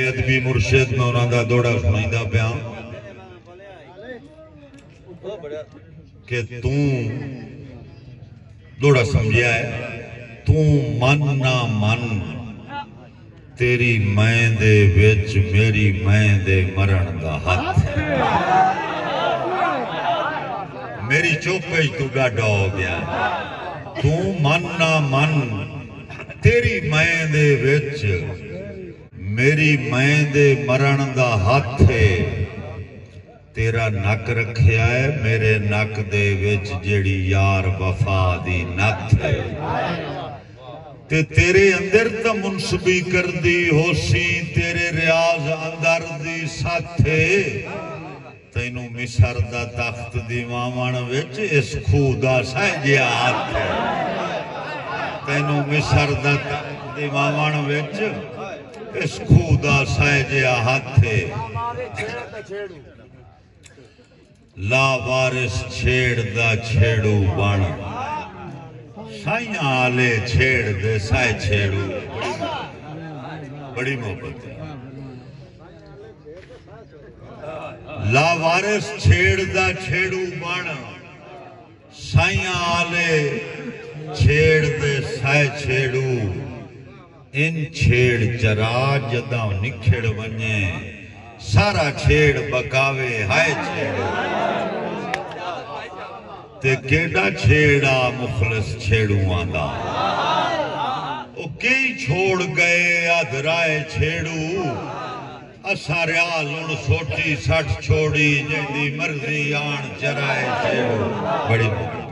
अदबी मुर्शिद में उन्होंने दौड़ा सुनाइंदा पिया कि तू दौड़ा समझिया है तू मन ना मन तेरी मैं दे विच मेरी मैं दे मरण दा हथ मेरी चौपे तू गाढ़ा हो गया तू मन ना मन तेरी मैं दे विच मेरी मैं दे मरण दा हथ तेरा नक रखिया है मेरे नक दे विच जेड़ी यार वफा दी नथ ते तेरे अंदर तो मुनसबी कर दी होसी तेरे रियाज अंदर दी साथे तैनू मिसर दा तख्त दीवावन विच इस खूह दा सहजिया हाथ तैनू मिसर दा तख्त दीवावन विच इस खूह दा सहजिया हाथ ला वारिस छेड़ दा छेड़ू बन साइया आले छेड़ दे साए छेड़ू बड़ी मोहब्बत है लावारिस छेड़ दा छेड़ू बन साइया आले छेड़ दे साए छेड़ू इन छेड़ चरा जदा निखड़ वने सारा छेड़ बकावे हाय छेड़ू ते केड़ा छेड़ा मुखलिस छेड़ू आंदा ओ कई छोड़ गए अधराए छेड़ू असा रियाज हुण सोटी सठ छोड़ी जिंदी मर्जी आन चराए छेड़ू बड़ी